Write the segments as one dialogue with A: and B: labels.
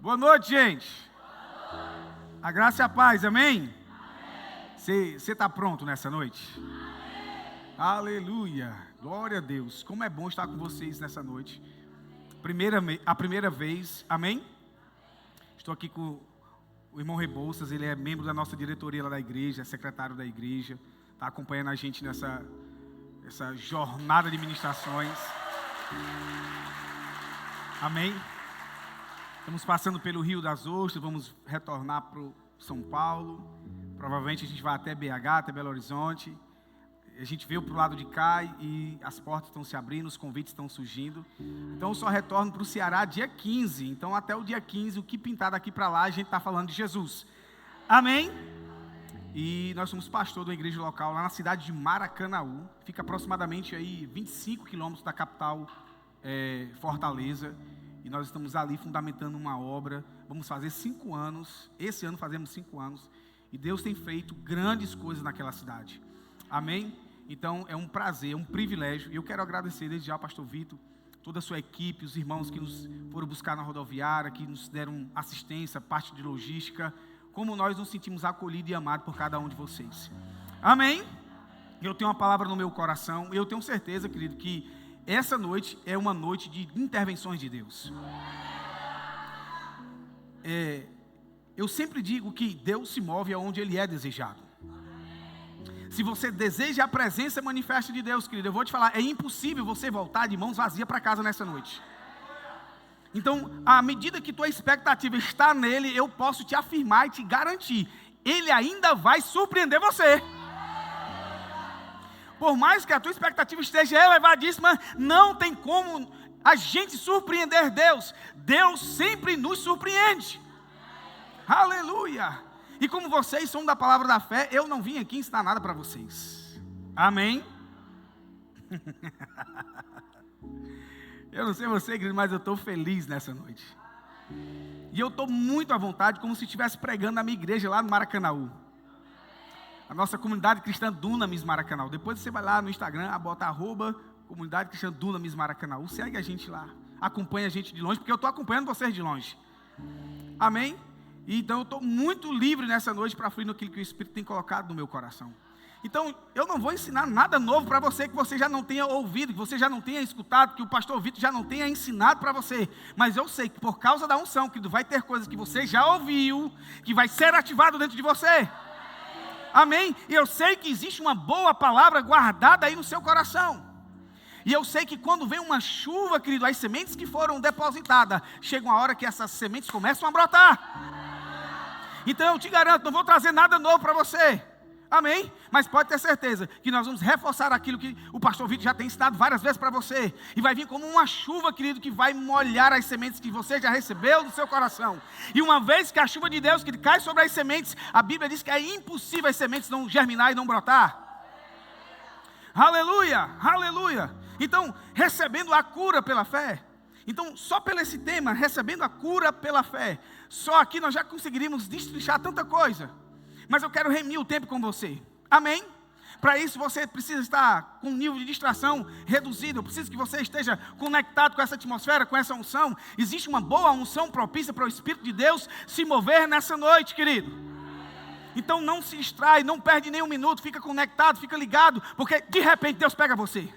A: Boa noite, gente. A graça e a paz, amém? Você está pronto nessa noite? Amém. Aleluia, glória a Deus. Como é bom estar com vocês nessa noite. A primeira vez, amém? Estou aqui com o irmão Rebouças, ele é membro da nossa diretoria lá da igreja, é secretário da igreja, está acompanhando a gente nessa jornada de ministrações. Amém? Estamos passando pelo Rio das Ostras, vamos retornar para o São Paulo. Provavelmente a gente vai até BH, até Belo Horizonte. A gente veio para o lado de cá e as portas estão se abrindo, os convites estão surgindo. Então eu só retorno para o Ceará dia 15. Então até o dia 15, o que pintar daqui para lá, a gente está falando de Jesus. Amém? E nós somos pastor de uma igreja local lá na cidade de Maracanaú. Fica aproximadamente aí 25 quilômetros da capital Fortaleza. E nós estamos ali fundamentando uma obra. Vamos fazer 5 anos. Esse ano fazemos 5 anos. E Deus tem feito grandes coisas naquela cidade. Amém? Então é um prazer, é um privilégio. E eu quero agradecer desde já ao pastor Vitor, toda a sua equipe, os irmãos que nos foram buscar na rodoviária, que nos deram assistência, parte de logística. Como nós nos sentimos acolhidos e amados por cada um de vocês. Amém? Eu tenho uma palavra no meu coração. E eu tenho certeza, querido, que essa noite é uma noite de intervenções de Deus. Eu sempre digo que Deus se move aonde Ele é desejado. Se você deseja a presença manifesta de Deus, querido, eu vou te falar, é impossível você voltar de mãos vazias para casa nessa noite. Então, à medida que tua expectativa está nele, eu posso te afirmar e te garantir, Ele ainda vai surpreender você. Por mais que a tua expectativa esteja elevadíssima, não tem como a gente surpreender Deus. Deus sempre nos surpreende. Aleluia! E como vocês são da palavra da fé, eu não vim aqui ensinar nada para vocês. Amém? Eu não sei você, querido, mas eu estou feliz nessa noite. E eu estou muito à vontade, como se estivesse pregando na minha igreja lá no Maracanaú. A nossa comunidade cristã Dunamis Maracanaú. Depois você vai lá no Instagram, bota @comunidade cristã Dunamis Maracanaú. Segue a gente lá. Acompanha a gente de longe, porque eu estou acompanhando vocês de longe. Amém? Então eu estou muito livre nessa noite para fluir naquilo que o Espírito tem colocado no meu coração. Então eu não vou ensinar nada novo para você que você já não tenha ouvido, que você já não tenha escutado, que o pastor Vitor já não tenha ensinado para você. Mas eu sei que por causa da unção, que vai ter coisas que você já ouviu, que vai ser ativado dentro de você. Amém? E eu sei que existe uma boa palavra guardada aí no seu coração. E eu sei que quando vem uma chuva, querido, as sementes que foram depositadas, chega uma hora que essas sementes começam a brotar. Então eu te garanto, não vou trazer nada novo para você. Amém? Mas pode ter certeza que nós vamos reforçar aquilo que o pastor Vitor já tem ensinado várias vezes para você. E vai vir como uma chuva, querido, que vai molhar as sementes que você já recebeu do seu coração. E uma vez que a chuva de Deus que cai sobre as sementes, a Bíblia diz que é impossível as sementes não germinar e não brotar. Aleluia, aleluia. Então, recebendo a cura pela fé. Então, só pelo esse tema, recebendo a cura pela fé, só aqui nós já conseguiríamos destrinchar tanta coisa. Mas eu quero remir o tempo com você. Amém? Para isso você precisa estar com um nível de distração reduzido. Eu preciso que você esteja conectado com essa atmosfera, com essa unção. Existe uma boa unção propícia para o Espírito de Deus se mover nessa noite, querido. Então não se distrai, não perde nem um minuto. Fica conectado, fica ligado. Porque de repente Deus pega você.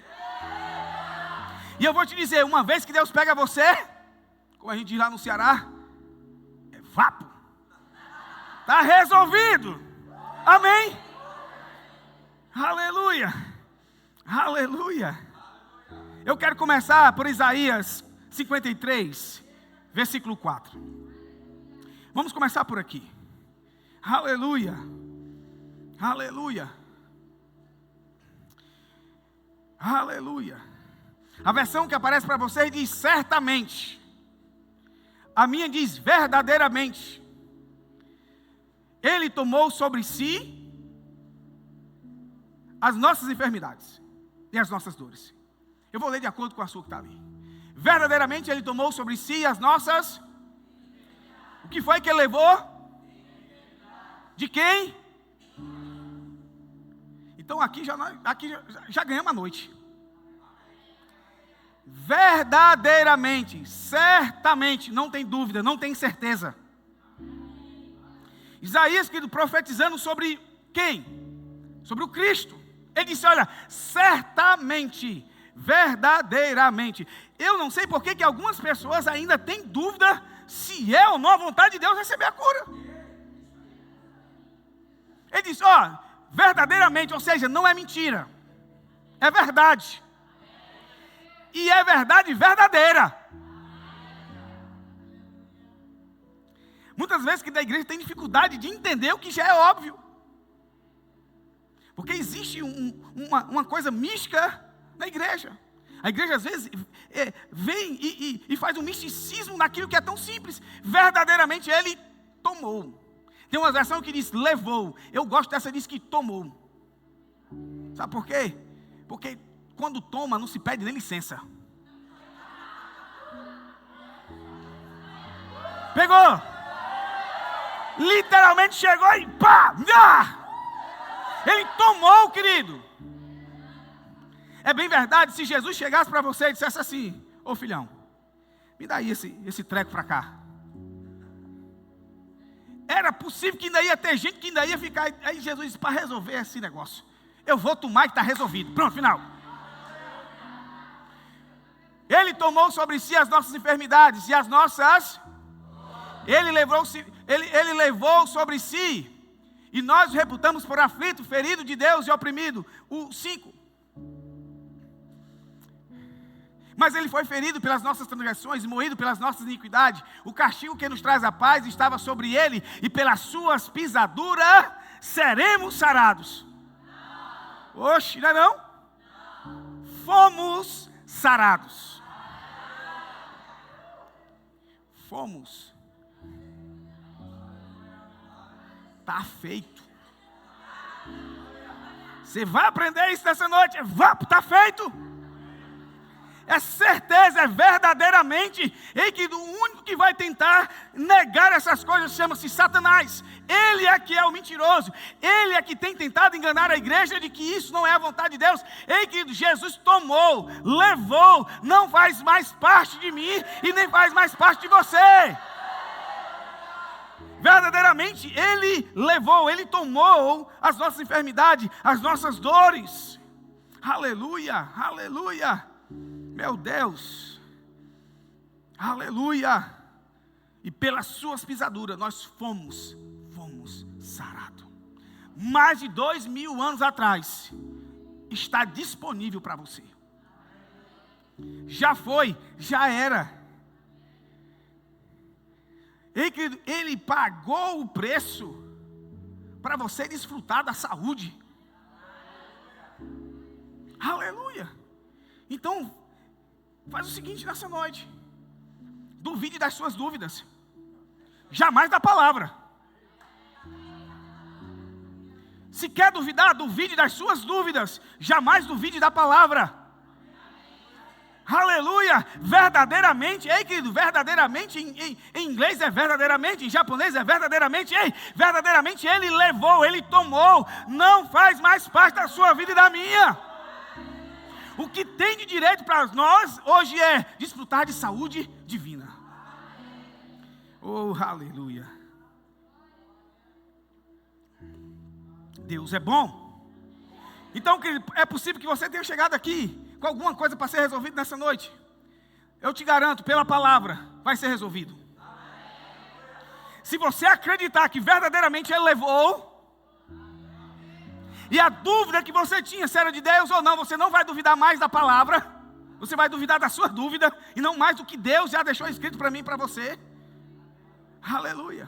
A: E eu vou te dizer, uma vez que Deus pega você, como a gente diz lá no Ceará, é vapo. Está resolvido. Amém? Aleluia. Aleluia. Eu quero começar por Isaías 53, versículo 4. Vamos começar por aqui. Aleluia. Aleluia. Aleluia. A versão que aparece para vocês diz certamente. A minha diz verdadeiramente. Ele tomou sobre si as nossas enfermidades e as nossas dores. Eu vou ler de acordo com a sua que está ali. Verdadeiramente Ele tomou sobre si as nossas... O que foi que Ele levou? De quem? Então aqui já ganhamos a noite. verdadeiramente, certamente, não tem dúvida, não tem certeza. Isaías, querido, profetizando sobre quem? Sobre o Cristo. Ele disse, olha, certamente, verdadeiramente. Eu não sei por que algumas pessoas ainda têm dúvida se é ou não a vontade de Deus receber a cura. Ele disse, ó, verdadeiramente, ou seja, não é mentira, é verdade. E é verdade verdadeira. Muitas vezes que da igreja tem dificuldade de entender o que já é óbvio. Porque existe uma coisa mística na igreja. A igreja às vezes vem e faz um misticismo naquilo que é tão simples. Verdadeiramente ele tomou. Tem uma versão que diz levou. Eu gosto dessa, diz que tomou. Sabe por quê? Porque quando toma não se pede nem licença. Pegou? Literalmente chegou e pá! Ele tomou, querido. É bem verdade, se Jesus chegasse para você e dissesse assim, ô filhão, me dá aí esse treco para cá. Era possível que ainda ia ter gente que ainda ia ficar. Aí Jesus disse, para resolver esse negócio, eu vou tomar e está resolvido. Pronto, final. Ele tomou sobre si as nossas enfermidades e as nossas... Ele levou sobre si, e nós o reputamos por aflito, ferido de Deus e oprimido. O 5. Mas ele foi ferido pelas nossas transgressões e moído pelas nossas iniquidades. O castigo que nos traz a paz estava sobre ele, e pelas suas pisaduras seremos sarados. Oxe, não é não? Fomos sarados. Fomos. Está feito. Você vai aprender isso nessa noite. Está feito. É certeza, é verdadeiramente. E que o único que vai tentar negar essas coisas chama-se Satanás. Ele é que é o mentiroso. Ele é que tem tentado enganar a igreja de que isso não é a vontade de Deus. Ei, querido, Jesus tomou, levou, não faz mais parte de mim e nem faz mais parte de você. Verdadeiramente, Ele levou, Ele tomou as nossas enfermidades, as nossas dores. Aleluia, aleluia. Meu Deus. Aleluia. E pelas suas pisaduras nós fomos sarados. Mais de 2000 anos atrás, está disponível para você. Já foi, já era. Ele pagou o preço para você desfrutar da saúde. Aleluia. Então, faz o seguinte nessa noite. Duvide das suas dúvidas. Jamais da palavra. Se quer duvidar, duvide das suas dúvidas. Jamais duvide da palavra. Aleluia, verdadeiramente, ei querido, verdadeiramente, em inglês é verdadeiramente, em japonês é verdadeiramente, ei, verdadeiramente ele levou, ele tomou, não faz mais parte da sua vida e da minha. O que tem de direito para nós hoje é desfrutar de saúde divina. Oh, aleluia. Deus é bom. Então, querido, é possível que você tenha chegado aqui com alguma coisa para ser resolvido nessa noite. Eu te garanto, pela palavra, vai ser resolvido. Se você acreditar que verdadeiramente Ele levou, e a dúvida que você tinha se era de Deus ou não, você não vai duvidar mais da palavra, você vai duvidar da sua dúvida, e não mais do que Deus já deixou escrito para mim e para você. Aleluia.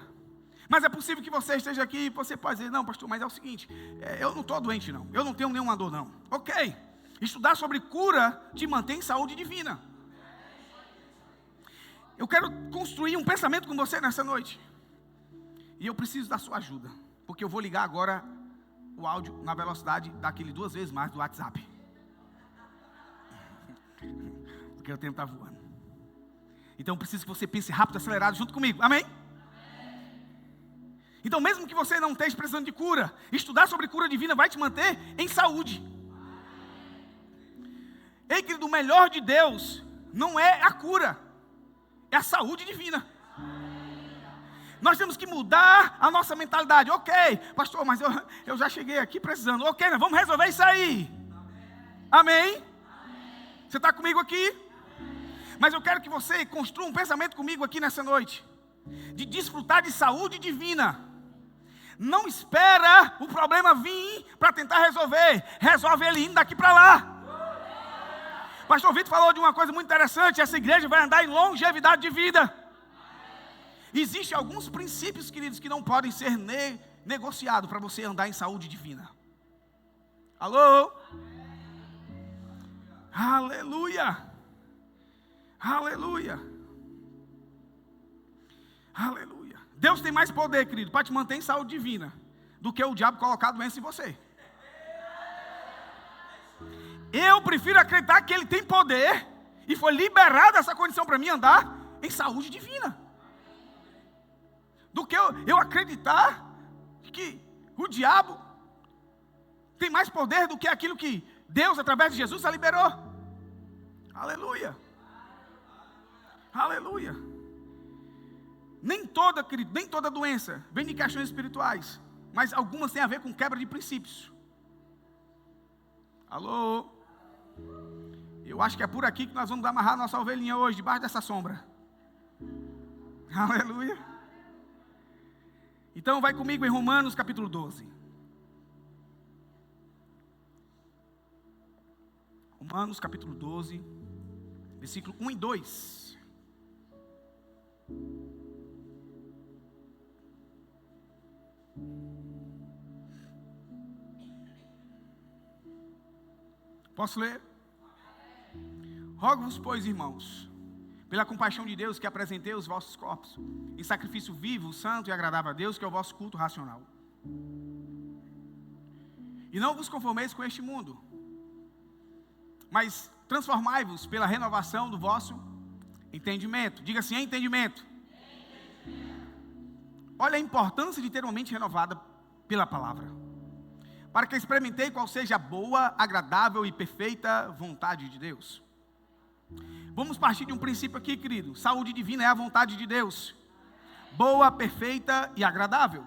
A: Mas é possível que você esteja aqui e você pode dizer, não pastor, mas é o seguinte, eu não estou doente não, eu não tenho nenhuma dor não. Ok. Estudar sobre cura te mantém em saúde divina. Eu quero construir um pensamento com você nessa noite. E eu preciso da sua ajuda. Porque eu vou ligar agora o áudio na velocidade daquele 2 vezes mais do WhatsApp. Porque o tempo está voando. Então eu preciso que você pense rápido, acelerado junto comigo. Amém? Então mesmo que você não esteja precisando de cura, estudar sobre cura divina vai te manter em saúde. Ei, querido, o melhor de Deus não é a cura, é a saúde divina. Nós temos que mudar a nossa mentalidade. Ok, pastor, mas eu já cheguei aqui precisando. Ok, nós vamos resolver isso aí. Amém? Você está comigo aqui? Mas eu quero que você construa um pensamento comigo aqui nessa noite, de desfrutar de saúde divina. Não espera o problema vir para tentar resolver. Resolve ele indo daqui para lá. Pastor Vitor falou de uma coisa muito interessante. Essa igreja vai andar em longevidade de vida. Existem alguns princípios, queridos, que não podem ser negociados para você andar em saúde divina. Alô? Aleluia! Aleluia! Aleluia! Deus tem mais poder, querido, para te manter em saúde divina do que o diabo colocar doença em você. Eu prefiro acreditar que Ele tem poder e foi liberada essa condição para mim andar em saúde divina, do que eu acreditar que o diabo tem mais poder do que aquilo que Deus, através de Jesus, já liberou. Aleluia! Aleluia! Nem toda doença vem de questões espirituais, mas algumas têm a ver com quebra de princípios. Alô? Eu acho que é por aqui que nós vamos amarrar nossa ovelhinha hoje, debaixo dessa sombra. Aleluia! Então vai comigo em Romanos capítulo 12. Romanos capítulo 12, versículo 1 e 2. Posso ler? Rogo-vos, pois, irmãos, pela compaixão de Deus, que apresentei os vossos corpos em sacrifício vivo, santo e agradável a Deus, que é o vosso culto racional. E não vos conformeis com este mundo, mas transformai-vos pela renovação do vosso entendimento. Diga assim, entendimento. Olha a importância de ter uma mente renovada pela palavra, para que experimentei qual seja a boa, agradável e perfeita vontade de Deus. Vamos partir de um princípio aqui, querido. Saúde divina é a vontade de Deus, boa, perfeita e agradável.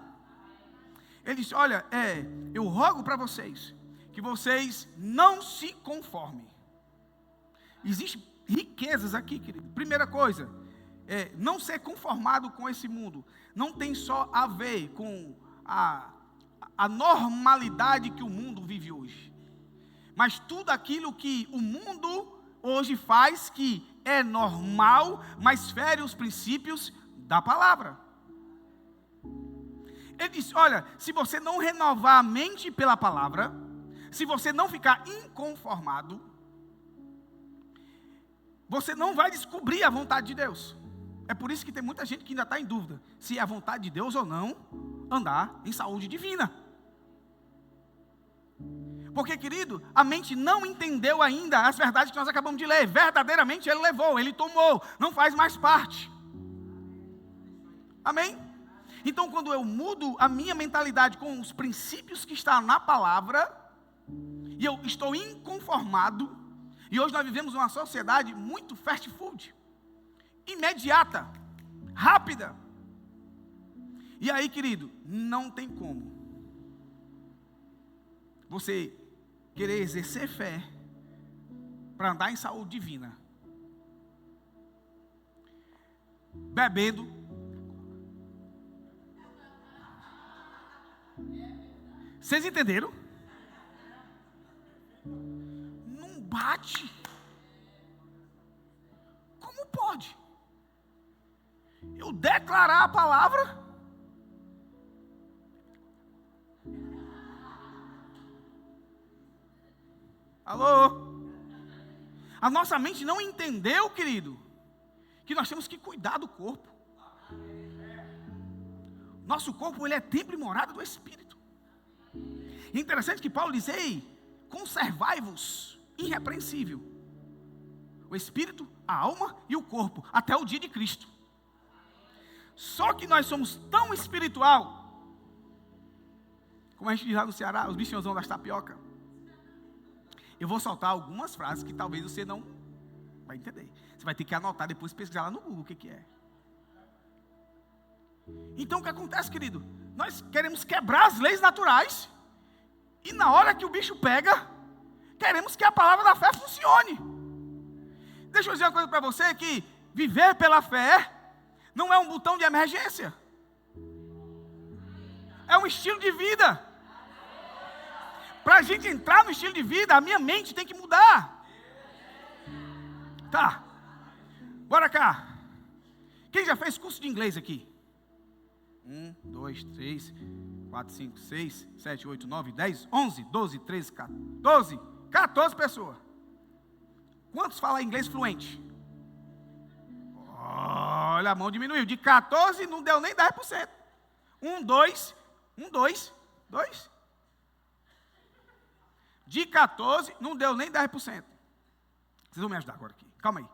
A: Ele disse, olha, eu rogo para vocês, que vocês não se conformem. Existem riquezas aqui, querido. Primeira coisa, não ser conformado com esse mundo. Não tem só a ver com a normalidade que o mundo vive hoje, mas tudo aquilo que o mundo hoje faz que é normal, mas fere os princípios da palavra. Ele disse, olha, se você não renovar a mente pela palavra, se você não ficar inconformado, você não vai descobrir a vontade de Deus. É por isso que tem muita gente que ainda está em dúvida se é a vontade de Deus ou não andar em saúde divina. Porque, querido, a mente não entendeu ainda as verdades que nós acabamos de ler. Verdadeiramente ele levou, ele tomou, não faz mais parte. Amém? Então, quando eu mudo a minha mentalidade com os princípios que estão na palavra, e eu estou inconformado, e hoje nós vivemos uma sociedade muito fast food, imediata, rápida. E aí, querido, não tem como você querer exercer fé para andar em saúde divina bebendo, vocês entenderam? Não bate. Como pode eu declarar a palavra alô? A nossa mente não entendeu, querido, que nós temos que cuidar do corpo. Nosso corpo, ele é templo e morada do Espírito. E é interessante que Paulo diz, ei, conservai-vos irrepreensível. O Espírito, a alma e o corpo, até o dia de Cristo. Só que nós somos tão espiritual, como a gente diz lá no Ceará, os bichãozão das tapioca. Eu vou soltar algumas frases que talvez você não vai entender. Você vai ter que anotar depois, pesquisar lá no Google o que é. Então o que acontece, querido? Nós queremos quebrar as leis naturais. E na hora que o bicho pega, queremos que a palavra da fé funcione. Deixa eu dizer uma coisa para você, que viver pela fé não é um botão de emergência. É um estilo de vida. Para a gente entrar no estilo de vida, a minha mente tem que mudar. Tá. Bora cá. Quem já fez curso de inglês aqui? 1, 2, 3, 4, 5, 6, 7, 8, 9, 10, 11, 12, 13, 14, 14 pessoas. Quantos falam inglês fluente? Olha, a mão diminuiu. De 14 não deu nem 10%. 1, 2, 2. De 14 não deu nem 10%. Vocês vão me ajudar agora aqui. Calma aí.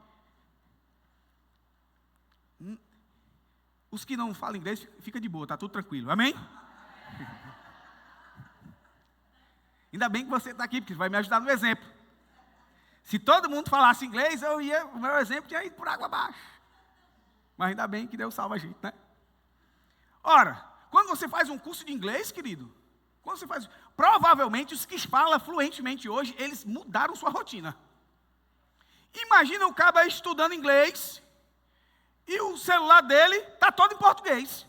A: Os que não falam inglês, fica de boa, tá tudo tranquilo. Amém? Ainda bem que você está aqui, porque vai me ajudar no exemplo. Se todo mundo falasse inglês, o meu exemplo tinha ido por água abaixo. Mas ainda bem que Deus salva a gente, né? Ora, quando você faz um curso de inglês, querido, provavelmente os que falam fluentemente hoje, eles mudaram sua rotina. Imagina o cara estudando inglês e o celular dele está todo em português.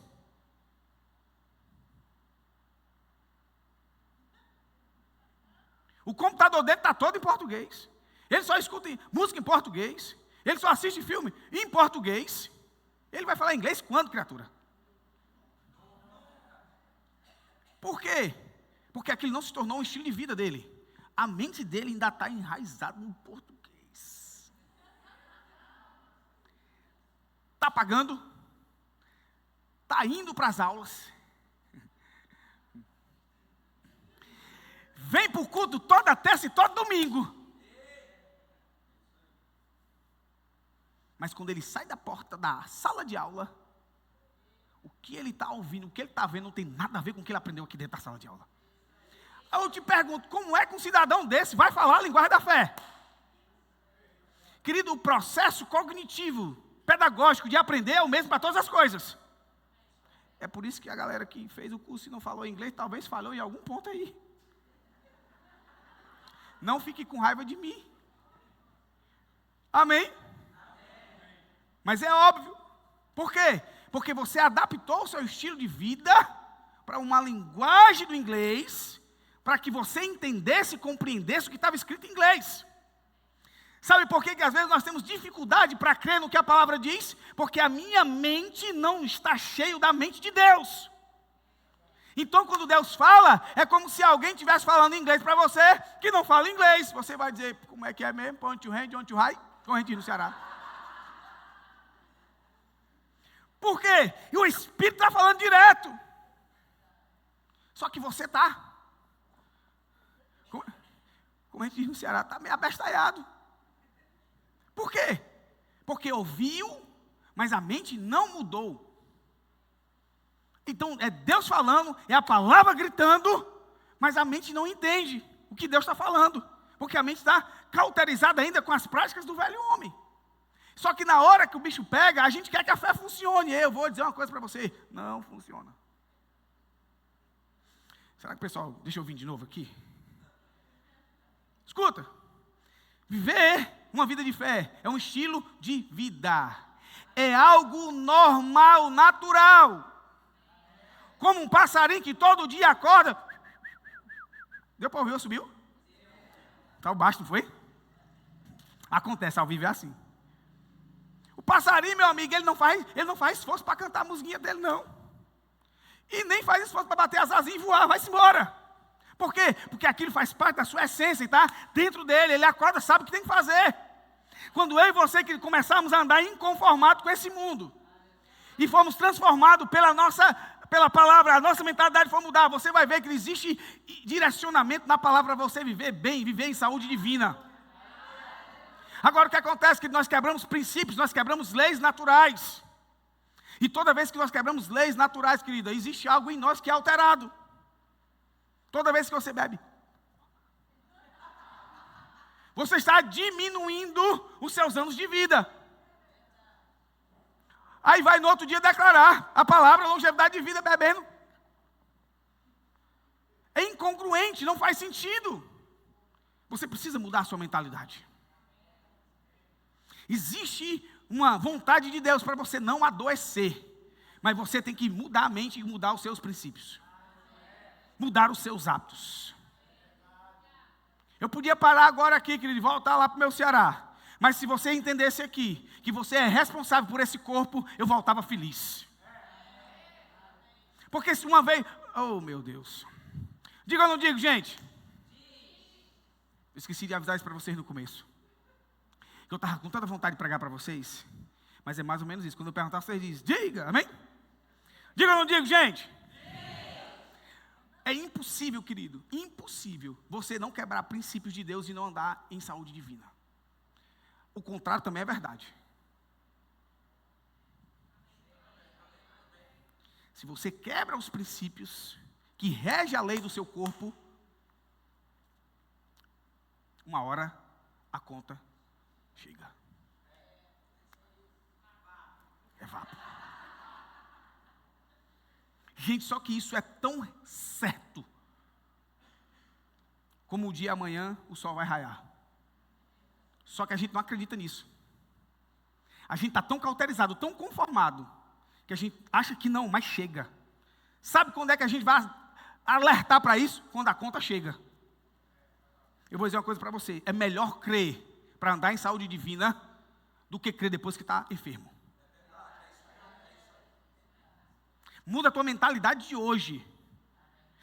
A: O computador dele está todo em português. Ele só escuta música em português. Ele só assiste filme em português. Ele vai falar inglês quando, criatura? Por quê? Porque aquilo não se tornou um estilo de vida dele. A mente dele ainda está enraizada no português. Está pagando. Está indo para as aulas. Vem para o culto toda terça e todo domingo. Mas quando ele sai da porta da sala de aula, o que ele está ouvindo, o que ele está vendo, não tem nada a ver com o que ele aprendeu aqui dentro da sala de aula. Aí eu te pergunto, como é que um cidadão desse vai falar a linguagem da fé? Querido, o processo cognitivo, pedagógico de aprender é o mesmo para todas as coisas. É por isso que a galera que fez o curso e não falou inglês, talvez falhou em algum ponto aí. Não fique com raiva de mim. Amém? Mas é óbvio. Por quê? Porque você adaptou o seu estilo de vida para uma linguagem do inglês, para que você entendesse e compreendesse o que estava escrito em inglês. Sabe por que às vezes nós temos dificuldade para crer no que a palavra diz? Porque a minha mente não está cheia da mente de Deus. Então, quando Deus fala, é como se alguém estivesse falando inglês para você, que não fala inglês. Você vai dizer, como é que é mesmo? Point to hand, on to high? Como a gente diz no Ceará. Por quê? E o Espírito está falando direto. Só que você está, como a gente diz no Ceará, está meio abestalhado. Por quê? Porque ouviu, mas a mente não mudou. Então, é Deus falando, é a palavra gritando, mas a mente não entende o que Deus está falando. Porque a mente está cauterizada ainda com as práticas do velho homem. Só que na hora que o bicho pega, a gente quer que a fé funcione. Eu vou dizer uma coisa para você, não funciona. Será que o pessoal, deixa eu vir de novo aqui. Escuta, viver uma vida de fé é um estilo de vida. É algo normal, natural. Como um passarinho que todo dia acorda. Deu para ouvir? Subiu? Está baixo, não foi? Acontece, ao vivo é assim. O passarinho, meu amigo, ele não faz esforço para cantar a musiquinha dele, não. E nem faz esforço para bater as asinhas e voar, vai-se embora. Por quê? Porque aquilo faz parte da sua essência e está dentro dele. Ele acorda, sabe o que tem que fazer. Quando eu e você que começamos a andar inconformados com esse mundo, e fomos transformados pela palavra, a nossa mentalidade foi mudar, você vai ver que existe direcionamento na palavra para você viver bem, viver em saúde divina. Agora o que acontece é que nós quebramos princípios, nós quebramos leis naturais. E toda vez que nós quebramos leis naturais, querida, existe algo em nós que é alterado. Toda vez que você bebe, Você está diminuindo os seus anos de vida. Aí vai no outro dia declarar a palavra longevidade de vida bebendo. É incongruente, não faz sentido. Você precisa mudar a sua mentalidade. Existe uma vontade de Deus para você não adoecer. Mas você tem que mudar a mente e mudar os seus princípios. Mudar os seus hábitos. Eu podia parar agora aqui, querido, e voltar lá para o meu Ceará. Mas se você entendesse aqui, que você é responsável por esse corpo, eu voltava feliz. Porque se uma vez... Oh, meu Deus. Diga ou não digo, gente? Eu esqueci de avisar isso para vocês no começo. Eu estava com tanta vontade de pregar para vocês. Mas é mais ou menos isso. Quando eu perguntar, vocês dizem, diga, amém? Diga ou não digo, gente? É impossível, querido, impossível você não quebrar princípios de Deus e não andar em saúde divina. O contrário também é verdade. Se você quebra os princípios que regem a lei do seu corpo, uma hora a conta chega. É vapo. Gente, só que isso é tão certo como o dia amanhã o sol vai raiar. Só que a gente não acredita nisso. A gente está tão cauterizado, tão conformado, que a gente acha que não, mas chega. Sabe quando é que a gente vai alertar para isso? Quando a conta chega. Eu vou dizer uma coisa para você. É melhor crer para andar em saúde divina do que crer depois que está enfermo. Muda a tua mentalidade de hoje.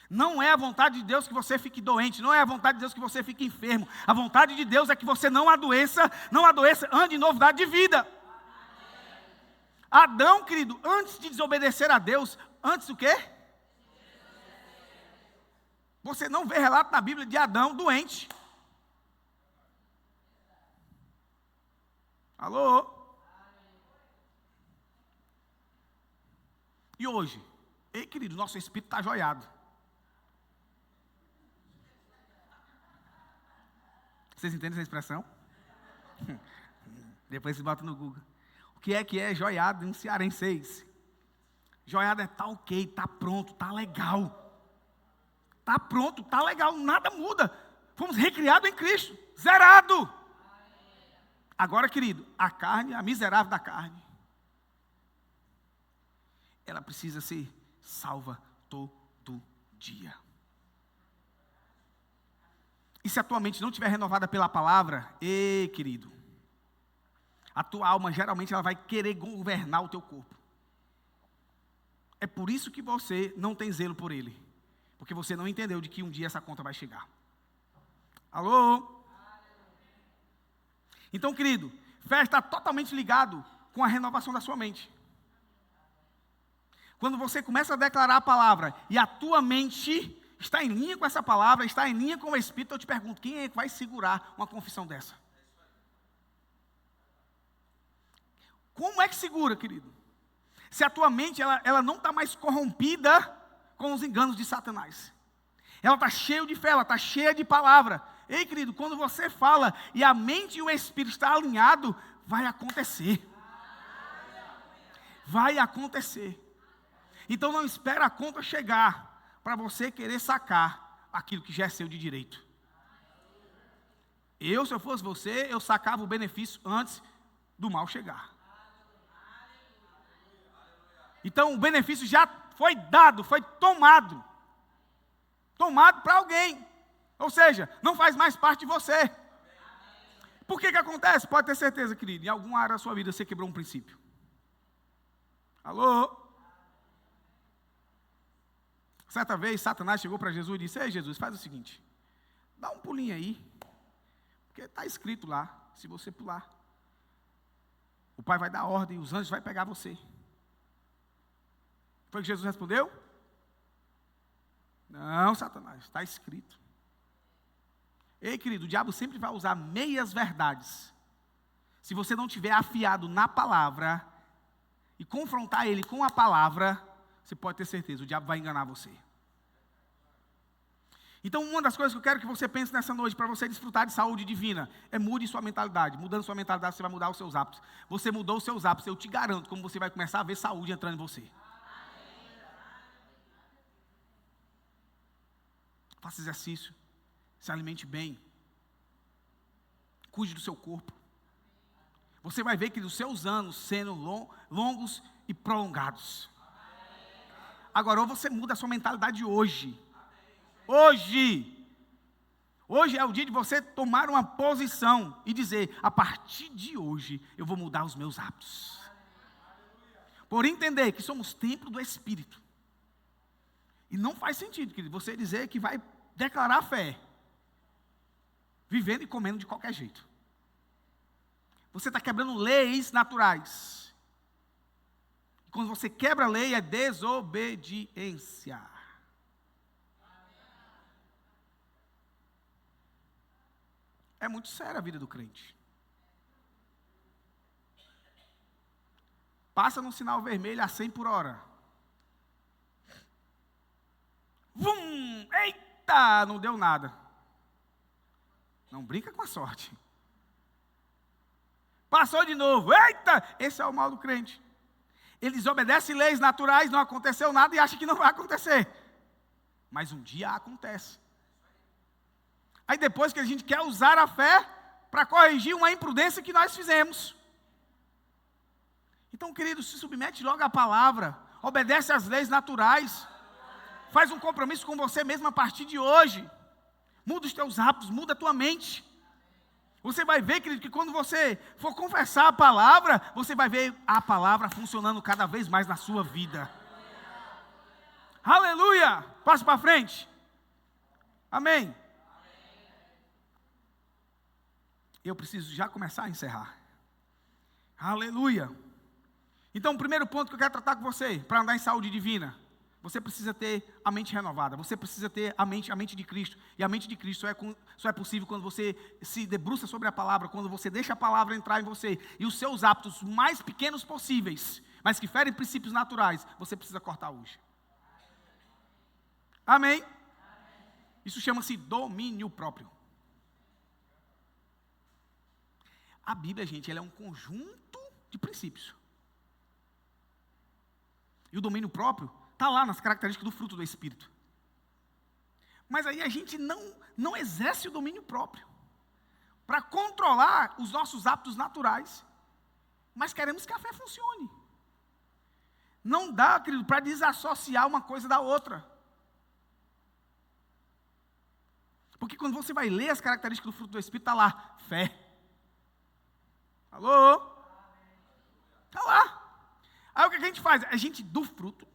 A: Não é a vontade de Deus que você fique doente. Não é a vontade de Deus que você fique enfermo. A vontade de Deus é que você não adoeça, ande em novidade de vida. Adão, querido, antes de desobedecer a Deus, antes do quê? Você não vê relato na Bíblia de Adão doente. Alô? E hoje? Ei, querido, nosso espírito está joiado. Vocês entendem essa expressão? Depois se bota no Google. O que é joiado em cearense? Joiado é tá ok, tá pronto, tá legal. Tá pronto, tá legal, nada muda. Fomos recriados em Cristo, zerado. Agora, querido, a carne, a miserável da carne, ela precisa ser salva todo dia. E se a tua mente não estiver renovada pela palavra, querido, a tua alma geralmente ela vai querer governar o teu corpo. É por isso que você não tem zelo por ele. Porque você não entendeu de que um dia essa conta vai chegar. Alô? Então, querido, fé está totalmente ligado com a renovação da sua mente. Quando você começa a declarar a palavra e a tua mente está em linha com essa palavra, está em linha com o Espírito, eu te pergunto, quem é que vai segurar uma confissão dessa? Como é que segura, querido? Se a tua mente ela não está mais corrompida com os enganos de Satanás. Ela está cheia de fé, ela está cheia de palavra. Ei, querido, quando você fala e a mente e o Espírito estão alinhados, vai acontecer. Vai acontecer. Então não espera a conta chegar para você querer sacar aquilo que já é seu de direito. Se eu fosse você, eu sacava o benefício antes do mal chegar. Então o benefício já foi dado, foi tomado. Tomado para alguém. Ou seja, não faz mais parte de você. Por que acontece? Pode ter certeza, querido, em alguma área da sua vida você quebrou um princípio. Alô? Certa vez, Satanás chegou para Jesus e disse, ei, Jesus, faz o seguinte, dá um pulinho aí, porque está escrito lá, se você pular, o Pai vai dar ordem, os anjos vão pegar você. Foi o que Jesus respondeu? Não, Satanás, está escrito. Ei, querido, o diabo sempre vai usar meias verdades. Se você não tiver afiado na palavra e confrontar ele com a palavra, você pode ter certeza, o diabo vai enganar você. Então, uma das coisas que eu quero que você pense nessa noite, para você desfrutar de saúde divina, é mude sua mentalidade. Mudando sua mentalidade, você vai mudar os seus hábitos. Você mudou os seus hábitos, eu te garanto como você vai começar a ver saúde entrando em você. Faça exercício, se alimente bem, cuide do seu corpo. Você vai ver que os seus anos sendo longos e prolongados. Agora, ou você muda a sua mentalidade hoje. Hoje é o dia de você tomar uma posição e dizer, a partir de hoje eu vou mudar os meus hábitos. Por entender que somos templo do Espírito. E não faz sentido, querido, você dizer que vai declarar fé, vivendo e comendo de qualquer jeito. Você está quebrando leis naturais. Quando você quebra a lei, é desobediência. É muito séria a vida do crente. Passa num sinal vermelho a 100 por hora. Vum! Eita! Não deu nada. Não brinca com a sorte. Passou de novo. Eita! Esse é o mal do crente. Ele desobedece leis naturais, não aconteceu nada e acha que não vai acontecer. Mas um dia acontece. Aí depois que a gente quer usar a fé para corrigir uma imprudência que nós fizemos. Então, querido, se submete logo à palavra. Obedece às leis naturais. Faz um compromisso com você mesmo a partir de hoje. Muda os teus hábitos, muda a tua mente. Você vai ver, querido, que quando você for confessar a palavra, você vai ver a palavra funcionando cada vez mais na sua vida. Aleluia! Passo para frente. Amém. Eu preciso já começar a encerrar. Aleluia. Então, o primeiro ponto que eu quero tratar com você, para andar em saúde divina, você precisa ter a mente renovada, você precisa ter a mente de Cristo, e a mente de Cristo só é possível quando você se debruça sobre a palavra, quando você deixa a palavra entrar em você, e os seus hábitos mais pequenos possíveis, mas que ferem princípios naturais, você precisa cortar hoje. Amém? Isso chama-se domínio próprio. A Bíblia, gente, ela é um conjunto de princípios. E o domínio próprio está lá nas características do fruto do Espírito. Mas aí a gente não exerce o domínio próprio para controlar os nossos hábitos naturais. Mas queremos que a fé funcione. Não dá, querido, para desassociar uma coisa da outra. Porque quando você vai ler as características do fruto do Espírito, está lá, fé. Alô? Está lá. Aí o que a gente faz? A gente do fruto.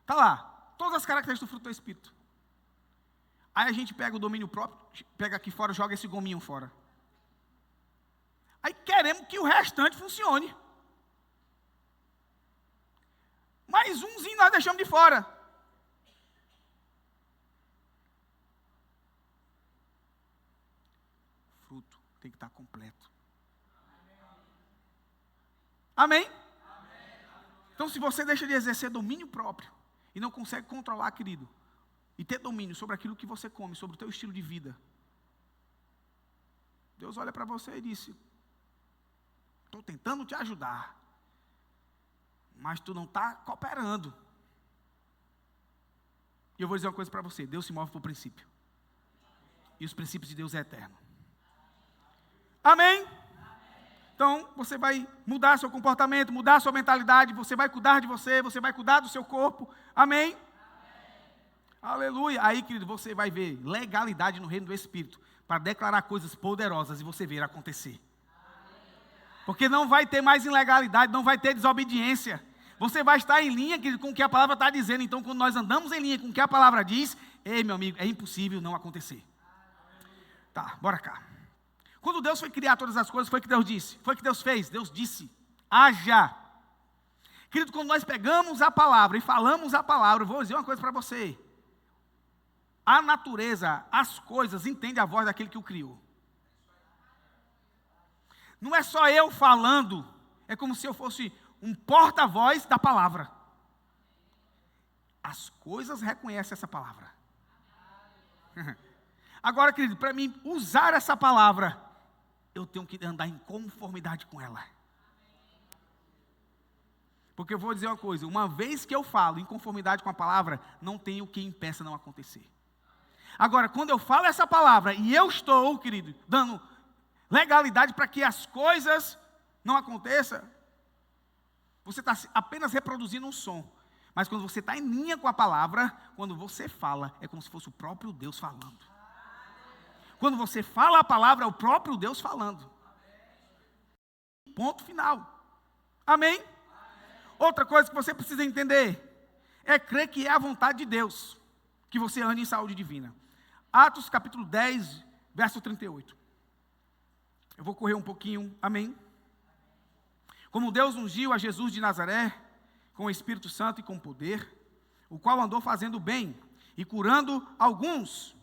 A: Está lá. Todas as características do fruto do Espírito. Aí a gente pega o domínio próprio, pega aqui fora, joga esse gominho fora. Aí queremos que o restante funcione. Mais umzinho nós deixamos de fora. Fruto tem que estar completo. Amém? Então, se você deixa de exercer domínio próprio e não consegue controlar, querido, e ter domínio sobre aquilo que você come, sobre o teu estilo de vida, Deus olha para você e disse: estou tentando te ajudar, mas tu não está cooperando. E eu vou dizer uma coisa para você: Deus se move por princípio. E os princípios de Deus é eterno. Amém? Então, você vai mudar seu comportamento, mudar sua mentalidade, você vai cuidar de você, você vai cuidar do seu corpo. Amém? Aleluia. Aí, querido, você vai ver legalidade no reino do Espírito, para declarar coisas poderosas e você ver acontecer. Porque não vai ter mais ilegalidade, não vai ter desobediência. Você vai estar em linha, querido, com o que a palavra está dizendo. Então, quando nós andamos em linha com o que a palavra diz, ei, meu amigo, é impossível não acontecer. Tá, bora cá. Quando Deus foi criar todas as coisas, foi o que Deus disse. Foi o que Deus fez. Deus disse: haja. Querido, quando nós pegamos a palavra e falamos a palavra, eu vou dizer uma coisa para você. A natureza, as coisas, entende a voz daquele que o criou. Não é só eu falando, é como se eu fosse um porta-voz da palavra. as coisas reconhecem essa palavra. Agora, querido, para mim usar essa palavra, eu tenho que andar em conformidade com ela. Porque eu vou dizer uma coisa, uma vez que eu falo em conformidade com a palavra, não tem o que impeça não acontecer. Agora, quando eu falo essa palavra e eu estou, querido, dando legalidade para que as coisas não aconteçam, você está apenas reproduzindo um som. Mas quando você está em linha com a palavra, quando você fala, é como se fosse o próprio Deus falando. Quando você fala a palavra, é o próprio Deus falando. Ponto final. Amém? Outra coisa que você precisa entender é crer que é a vontade de Deus que você ande em saúde divina. Atos capítulo 10, verso 38. Eu vou correr um pouquinho, amém? Como Deus ungiu a Jesus de Nazaré com o Espírito Santo e com poder, o qual andou fazendo bem e curando alguns.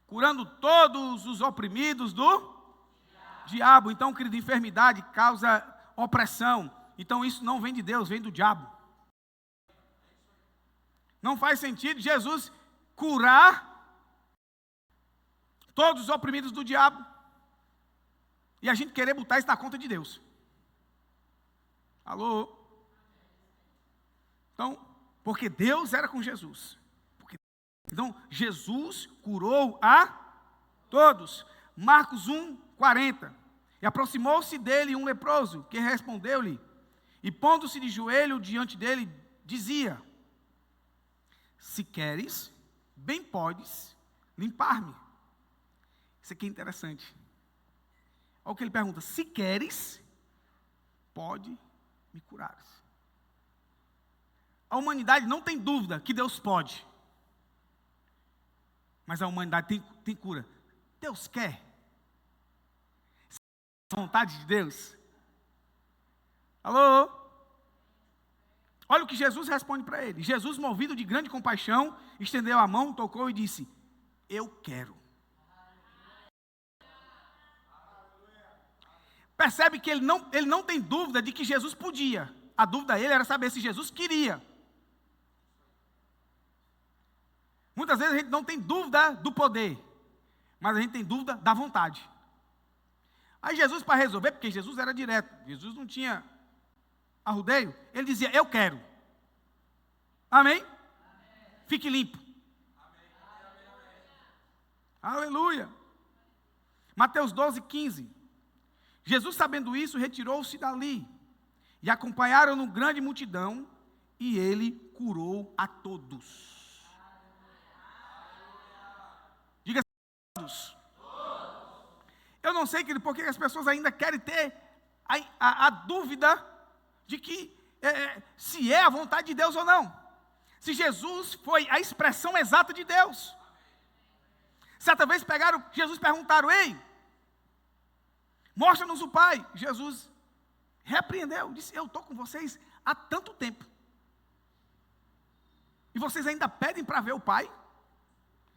A: Curando todos os oprimidos do diabo. Então, querido, enfermidade causa opressão. Então, isso não vem de Deus, vem do diabo. Não faz sentido Jesus curar todos os oprimidos do diabo e a gente querer botar isso na conta de Deus. Alô? Então, porque Deus era com Jesus. Então, Jesus curou a todos. Marcos 1, 40. E aproximou-se dele um leproso, que respondeu-lhe, e pondo-se de joelho diante dele, dizia: se queres, bem podes limpar-me. Isso aqui é interessante. Olha o que ele pergunta: se queres, pode me curar. A humanidade não tem dúvida que Deus pode. Mas a humanidade tem cura. Deus quer. A vontade de Deus. Alô? Olha o que Jesus responde para ele. Jesus, movido de grande compaixão, estendeu a mão, tocou e disse: eu quero. Percebe que ele não tem dúvida de que Jesus podia. A dúvida dele era saber se Jesus queria. Muitas vezes a gente não tem dúvida do poder, mas a gente tem dúvida da vontade. Aí Jesus, para resolver, porque Jesus era direto, Jesus não tinha arrudeio, ele dizia: eu quero. Amém? Fique limpo. Aleluia. Mateus 12, 15. Jesus, sabendo isso, retirou-se dali, e acompanharam-no grande multidão, e ele curou a todos. Diga todos. Eu não sei, querido, porque as pessoas ainda querem ter a dúvida de que se é a vontade de Deus ou não. Se Jesus foi a expressão exata de Deus. Certa vez Jesus perguntaram: ei, mostra-nos o Pai. Jesus repreendeu, disse: eu estou com vocês há tanto tempo, e vocês ainda pedem para ver o Pai?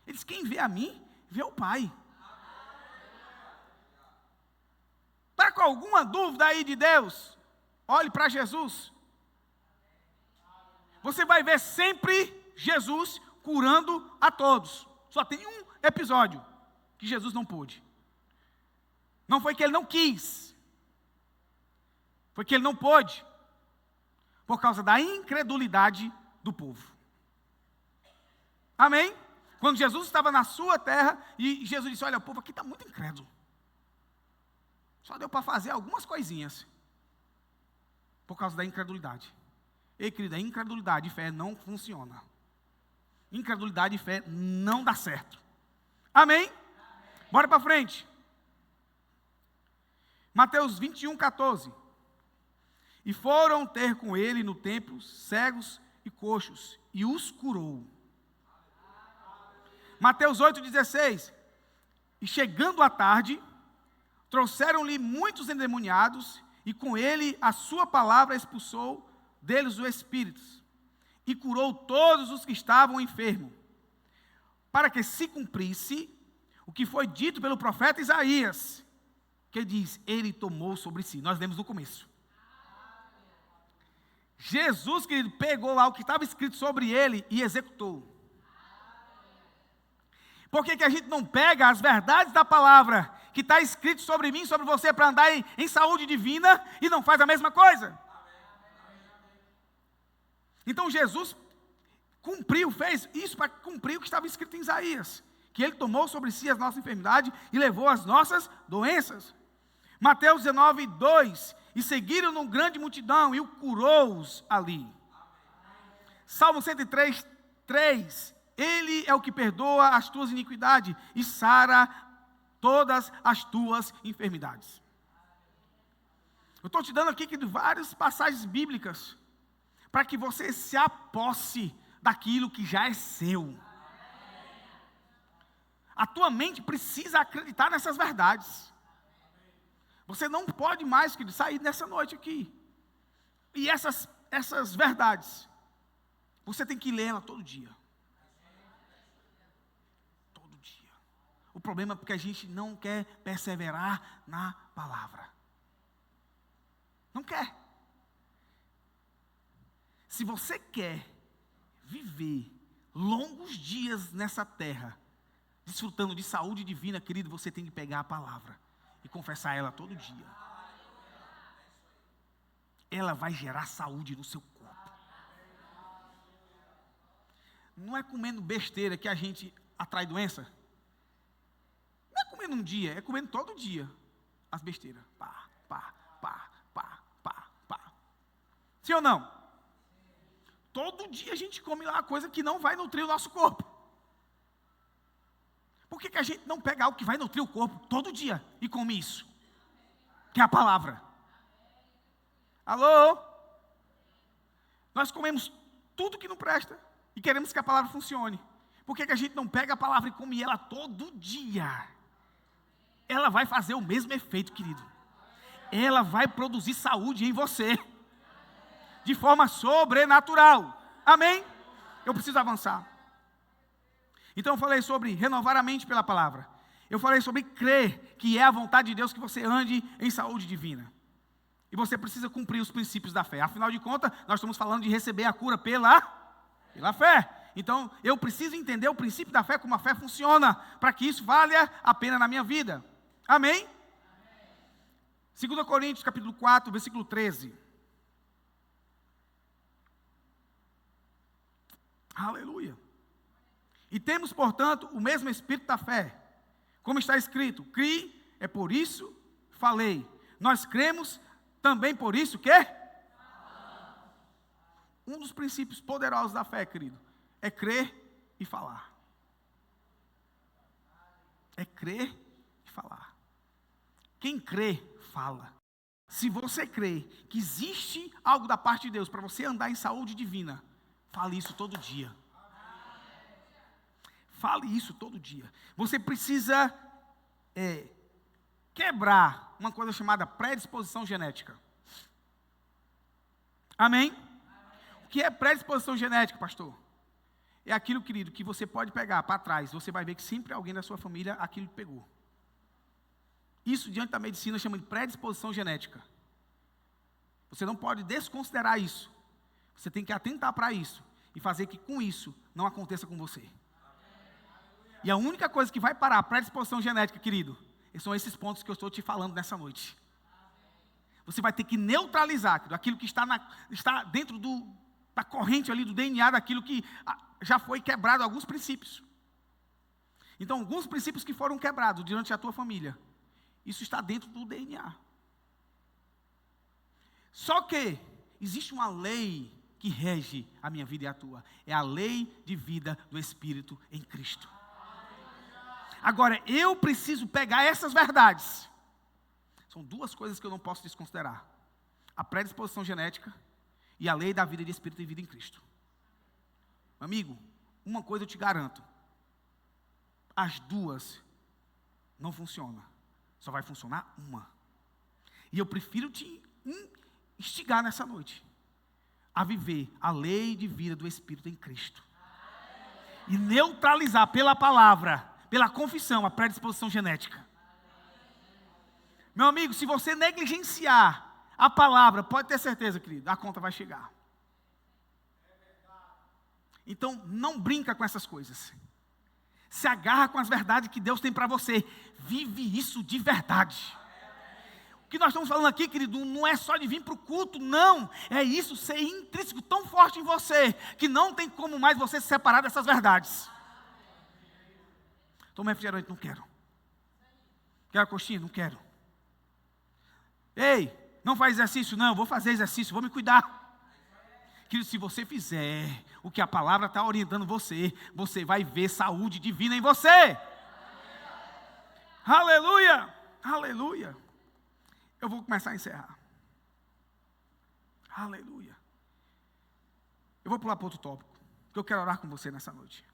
A: Ele disse: quem vê a mim, vê o Pai. Está com alguma dúvida aí de Deus? Olhe para Jesus. Você vai ver sempre Jesus curando a todos. Só tem um episódio que Jesus não pôde. Não foi que ele não quis, foi que ele não pôde, por causa da incredulidade do povo. Amém? Quando Jesus estava na sua terra, e Jesus disse: olha, o povo aqui está muito incrédulo. Só deu para fazer algumas coisinhas, por causa da incredulidade. Ei, querida, incredulidade e fé não funciona. Incredulidade e fé não dá certo. Amém? Bora para frente. Mateus 21, 14. E foram ter com ele no templo cegos e coxos, e os curou. Mateus 8, 16. E chegando à tarde, trouxeram-lhe muitos endemoniados, e com ele a sua palavra expulsou deles os espíritos, e curou todos os que estavam enfermos, para que se cumprisse o que foi dito pelo profeta Isaías, que diz: ele tomou sobre si. Nós lemos no começo. Jesus, querido, pegou lá o que estava escrito sobre ele e executou. Por que a gente não pega as verdades da palavra que está escrito sobre mim, sobre você, para andar em saúde divina e não faz a mesma coisa? Então Jesus cumpriu, fez isso para cumprir o que estava escrito em Isaías, que ele tomou sobre si as nossas enfermidades e levou as nossas doenças. Mateus 19, 2, e seguiram-no grande multidão e o curou-os ali. Salmo 103, 3, ele é o que perdoa as tuas iniquidades e sara todas as tuas enfermidades. Eu estou te dando aqui várias passagens bíblicas, para que você se aposse daquilo que já é seu. A tua mente precisa acreditar nessas verdades. Você não pode mais, querido, sair nessa noite aqui. E essas verdades, você tem que lê-la todo dia. Todo dia. O problema é porque a gente não quer perseverar na palavra. Não quer. Se você quer viver longos dias nessa terra, desfrutando de saúde divina, querido, você tem que pegar a palavra e confessar ela todo dia. Ela vai gerar saúde no seu corpo. Não é comendo besteira que a gente atrai doença. Não é comendo um dia, é comendo todo dia as besteiras. Pá, pá, pá, pá, pá, pá. Sim ou não? Todo dia a gente come lá coisa que não vai nutrir o nosso corpo. Por que a gente não pega algo que vai nutrir o corpo todo dia e come isso? Que é a palavra. Alô? Nós comemos tudo que não presta e queremos que a palavra funcione. Por que a gente não pega a palavra e come ela todo dia? Ela vai fazer o mesmo efeito, querido. Ela vai produzir saúde em você. De forma sobrenatural. Amém? Eu preciso avançar. Então eu falei sobre renovar a mente pela palavra. Eu falei sobre crer que é a vontade de Deus que você ande em saúde divina. E você precisa cumprir os princípios da fé. Afinal de contas, nós estamos falando de receber a cura pela fé. Então eu preciso entender o princípio da fé, como a fé funciona, para que isso valha a pena na minha vida. Amém? 2 Coríntios capítulo 4, versículo 13. Aleluia. E temos, portanto, o mesmo espírito da fé. Como está escrito, criei, é por isso falei. Nós cremos também por isso que? Um dos princípios poderosos da fé, querido, é crer e falar. É crer e falar. Quem crê, fala. Se você crê que existe algo da parte de Deus para você andar em saúde divina, fale isso todo dia. Fale isso todo dia. Você precisa quebrar uma coisa chamada predisposição genética. Amém? O que é predisposição genética, pastor? É aquilo, querido, que você pode pegar para trás. Você vai ver que sempre alguém da sua família aquilo pegou. Isso, diante da medicina, chama de predisposição genética. Você não pode desconsiderar isso. Você tem que atentar para isso e fazer que com isso não aconteça com você. E a única coisa que vai parar a predisposição genética, querido, são esses pontos que eu estou te falando nessa noite. Você vai ter que neutralizar, querido, aquilo que está dentro da corrente ali do DNA, daquilo que já foi quebrado, alguns princípios. Então, alguns princípios que foram quebrados durante a tua família, isso está dentro do DNA. Só que existe uma lei que rege a minha vida e a tua. É a lei de vida do Espírito em Cristo. Agora, eu preciso pegar essas verdades. São duas coisas que eu não posso desconsiderar. A predisposição genética e a lei da vida de Espírito e vida em Cristo. Amigo, uma coisa eu te garanto. As duas não funcionam. Só vai funcionar uma. E eu prefiro te instigar nessa noite a viver a lei de vida do Espírito em Cristo. E neutralizar pela palavra, pela confissão, a predisposição genética. Meu amigo, se você negligenciar a palavra, pode ter certeza, querido, a conta vai chegar. Então, não brinca com essas coisas. Se agarra com as verdades que Deus tem para você. Vive isso de verdade. O que nós estamos falando aqui, querido, não é só de vir para o culto, não. É isso ser intrínseco, tão forte em você, que não tem como mais você se separar dessas verdades. Toma refrigerante, não quero. Quero coxinha? Não quero. Ei, não faz exercício? Não, vou fazer exercício, vou me cuidar. Querido, se você fizer o que a palavra está orientando você, você vai ver saúde divina em você. Aleluia, aleluia. Eu vou começar a encerrar. Aleluia. Eu vou pular para outro tópico, porque eu quero orar com você nessa noite.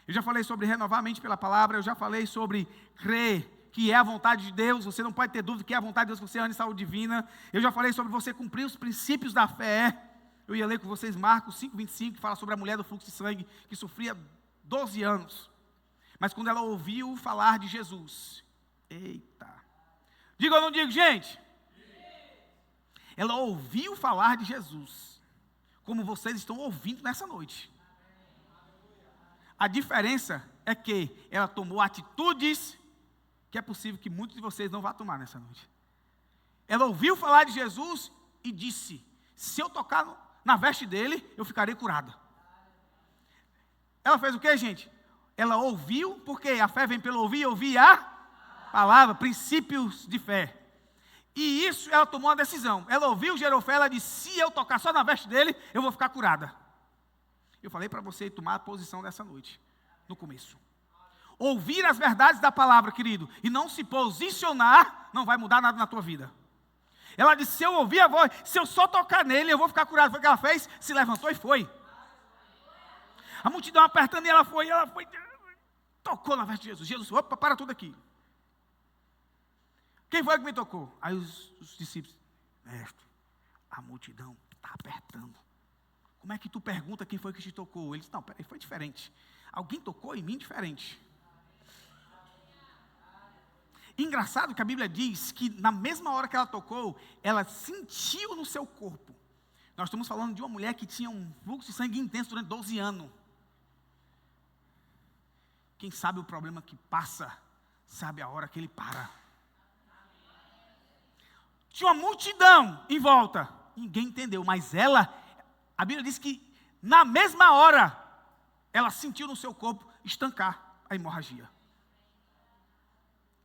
A: Eu já falei sobre renovar a mente pela palavra, eu já falei sobre crer que é a vontade de Deus, você não pode ter dúvida que é a vontade de Deus que você ande em saúde divina. Eu já falei sobre você cumprir os princípios da fé. Eu ia ler com vocês Marcos 5:25, que fala sobre a mulher do fluxo de sangue, que sofria 12 anos. Mas quando ela ouviu falar de Jesus, eita. Diga ou não digo, gente? Ela ouviu falar de Jesus, como vocês estão ouvindo nessa noite. A diferença é que ela tomou atitudes que é possível que muitos de vocês não vão tomar nessa noite. Ela ouviu falar de Jesus e disse: se eu tocar na veste dele, eu ficarei curada. Ela fez o que, gente? Ela ouviu, porque a fé vem pelo ouvir, e ouvir a palavra, princípios de fé. E isso, ela tomou uma decisão. Ela ouviu, gerou fé, ela disse: se eu tocar só na veste dele, eu vou ficar curada. Eu falei para você tomar a posição dessa noite, no começo. Ouvir as verdades da palavra, querido, e não se posicionar, não vai mudar nada na tua vida. Ela disse: se eu ouvir a voz, se eu só tocar nele, eu vou ficar curado. Foi o que ela fez, se levantou e foi. A multidão apertando e ela foi, tocou na veste de Jesus. Jesus, opa, para tudo aqui. Quem foi que me tocou? Aí os discípulos: mestre, a multidão está apertando. Como é que tu pergunta quem foi que te tocou? Ele disse: não, peraí, foi diferente. Alguém tocou em mim diferente. Engraçado que a Bíblia diz que na mesma hora que ela tocou, ela sentiu no seu corpo. Nós estamos falando de uma mulher que tinha um fluxo de sangue intenso durante 12 anos. Quem sabe o problema que passa, sabe a hora que ele para. Tinha uma multidão em volta. Ninguém entendeu, mas ela, a Bíblia diz que na mesma hora, ela sentiu no seu corpo estancar a hemorragia.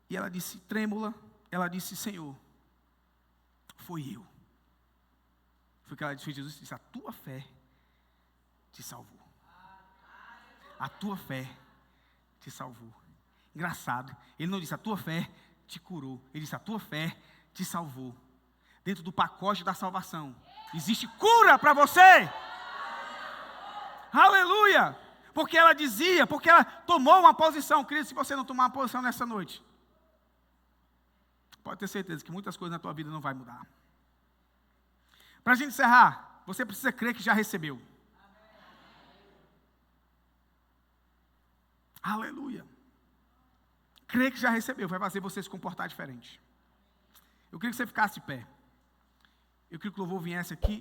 A: E ela disse, trêmula, ela disse: Senhor, foi eu. Foi o que ela disse. Jesus disse: a tua fé te salvou. A tua fé te salvou. Engraçado, ele não disse: a tua fé te curou. Ele disse: a tua fé te salvou. Dentro do pacote da salvação existe cura para você. Aleluia! Porque ela dizia, porque ela tomou uma posição. Querido, se você não tomar uma posição nessa noite, pode ter certeza que muitas coisas na tua vida não vai mudar. Para a gente encerrar, você precisa crer que já recebeu. Aleluia. Crer que já recebeu vai fazer você se comportar diferente. Eu queria que você ficasse de pé. Eu queria que o louvor viesse aqui.